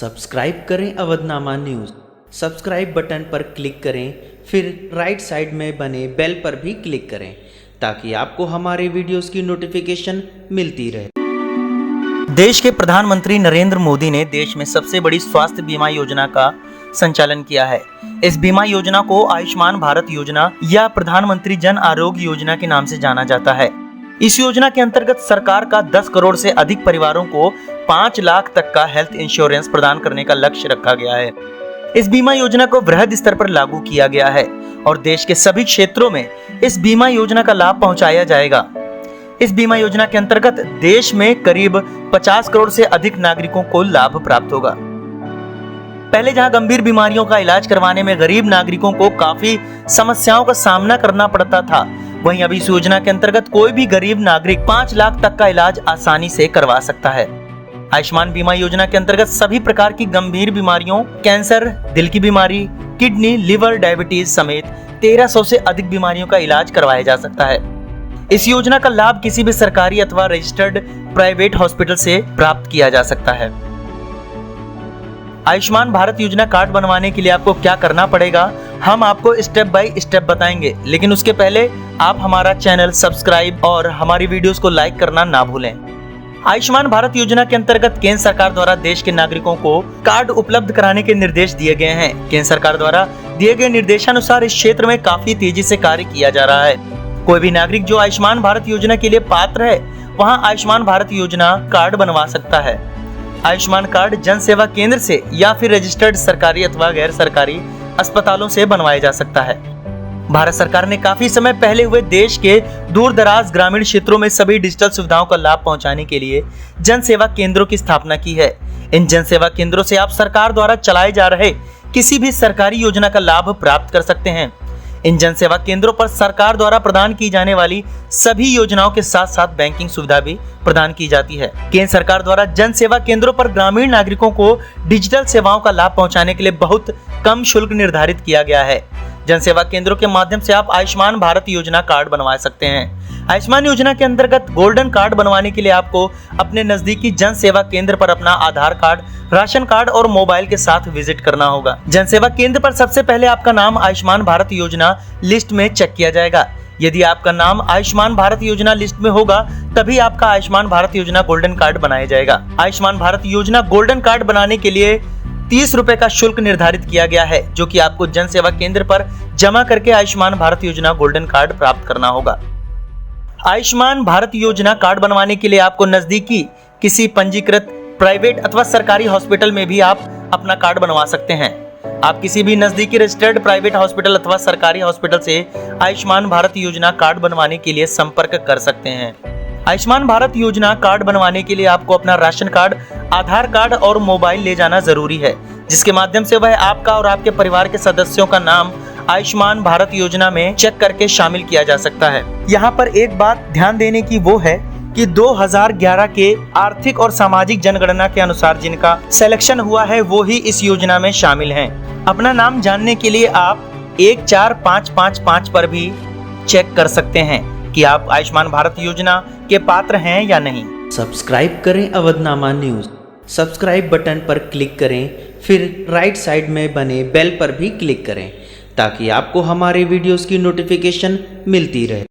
Subscribe करें Avadhnama news. Subscribe button पर click करें, फिर राइट साइड में बने बेल पर भी क्लिक करें ताकि आपको हमारे वीडियोस की नोटिफिकेशन मिलती रहे। देश के प्रधानमंत्री नरेंद्र मोदी ने देश में सबसे बड़ी स्वास्थ्य बीमा योजना का संचालन किया है। इस बीमा योजना को आयुष्मान भारत योजना या प्रधानमंत्री जन आरोग्य योजना के नाम से जाना जाता है। इस योजना के अंतर्गत सरकार का 10 करोड़ से अधिक परिवारों को 5 लाख तक का हेल्थ इंश्योरेंस प्रदान करने का लक्ष्य रखा गया है। इस बीमा योजना को वृहद स्तर पर लागू किया गया है और देश के सभी क्षेत्रों में इस बीमा योजना का लाभ पहुंचाया जाएगा। इस बीमा योजना के अंतर्गत देश में करीब 50 करोड़ से अधिक नागरिकों को लाभ प्राप्त होगा। पहले जहां गंभीर बीमारियों का इलाज करवाने में गरीब नागरिकों को काफी समस्याओं का सामना करना पड़ता था, वहीं अभी इस योजना के अंतर्गत कोई भी गरीब नागरिक 5 लाख तक का इलाज आसानी से करवा सकता है। आयुष्मान बीमा योजना के अंतर्गत सभी प्रकार की गंभीर बीमारियों, कैंसर, दिल की बीमारी, किडनी, लिवर, डायबिटीज समेत 1300 से अधिक बीमारियों का इलाज करवाया जा सकता है। इस योजना का लाभ किसी भी सरकारी अथवा रजिस्टर्ड प्राइवेट हॉस्पिटल से प्राप्त किया जा सकता है। आयुष्मान भारत योजना कार्ड बनवाने के लिए आपको क्या करना पड़ेगा, हम आपको स्टेप बाय स्टेप बताएंगे, लेकिन उसके पहले आप हमारा चैनल सब्सक्राइब और हमारी वीडियोस को लाइक करना ना भूलें। आयुष्मान भारत योजना के अंतर्गत केंद्र सरकार द्वारा देश के नागरिकों को कार्ड उपलब्ध कराने के निर्देश दिए गए हैं। केंद्र सरकार द्वारा दिए गए निर्देशानुसार इस क्षेत्र में काफी तेजी से कार्य किया जा रहा है। कोई भी नागरिक जो आयुष्मान भारत योजना के लिए पात्र है, वहां आयुष्मान भारत योजना कार्ड बनवा सकता है। आयुष्मान कार्ड जन सेवा केंद्र से या फिर रजिस्टर्ड सरकारी अथवा गैर सरकारी अस्पतालों से बनवाया जा सकता है। भारत सरकार ने काफी समय पहले हुए देश के दूर दराज ग्रामीण क्षेत्रों में सभी डिजिटल सुविधाओं का लाभ पहुंचाने के लिए जन सेवा केंद्रों की स्थापना की है। इन जन सेवा केंद्रों से आप सरकार द्वारा चलाए जा रहे किसी भी सरकारी योजना का लाभ प्राप्त कर सकते हैं। इन जन सेवा केंद्रों पर सरकार द्वारा प्रदान की जाने वाली सभी योजनाओं के साथ साथ बैंकिंग सुविधा भी प्रदान की जाती है। केंद्र सरकार द्वारा जन सेवा केंद्रों पर ग्रामीण नागरिकों को डिजिटल सेवाओं का लाभ पहुंचाने के लिए बहुत कम शुल्क निर्धारित किया गया है। जन सेवा केंद्रों के माध्यम से आप आयुष्मान भारत योजना कार्ड बनवा सकते हैं। आयुष्मान योजना के अंतर्गत गोल्डन कार्ड बनवाने के लिए आपको अपने नजदीकी जन सेवा केंद्र पर अपना आधार कार्ड, राशन कार्ड और मोबाइल के साथ विजिट करना होगा। जन सेवा केंद्र पर सबसे पहले आपका नाम आयुष्मान भारत योजना लिस्ट में चेक किया जाएगा। यदि आपका नाम आयुष्मान भारत योजना लिस्ट में होगा, तभी आपका आयुष्मान भारत योजना गोल्डन कार्ड बनाया जाएगा। आयुष्मान भारत योजना गोल्डन कार्ड बनाने के लिए 30 रुपए का शुल्क निर्धारित किया गया है, जो कि आपको जन सेवा केंद्र पर जमा करके आयुष्मान भारत योजना गोल्डन कार्ड प्राप्त करना होगा। आयुष्मान भारत योजना कार्ड बनवाने के लिए आपको नजदीकी किसी पंजीकृत प्राइवेट अथवा सरकारी हॉस्पिटल में भी आप अपना कार्ड बनवा सकते हैं। आप किसी भी नजदीकी रजिस्टर्ड प्राइवेट हॉस्पिटल अथवा सरकारी हॉस्पिटल से आयुष्मान भारत योजना कार्ड बनवाने के लिए संपर्क कर सकते हैं। आयुष्मान भारत योजना कार्ड बनवाने के लिए आपको अपना राशन कार्ड, आधार कार्ड और मोबाइल ले जाना जरूरी है, जिसके माध्यम से वह आपका और आपके परिवार के सदस्यों का नाम आयुष्मान भारत योजना में चेक करके शामिल किया जा सकता है। यहाँ पर एक बात ध्यान देने की वो है कि 2011 के आर्थिक और सामाजिक जनगणना के अनुसार जिनका सिलेक्शन हुआ है वो ही इस योजना में शामिल हैं। अपना नाम जानने के लिए आप 14555 पर भी चेक कर सकते हैं कि आप आयुष्मान भारत योजना के पात्र हैं या नहीं। सब्सक्राइब करें अवधनामा न्यूज़। सब्सक्राइब बटन पर क्लिक करें, फिर राइट साइड में बने बेल पर भी क्लिक करें ताकि आपको हमारे वीडियोस की नोटिफिकेशन मिलती रहे।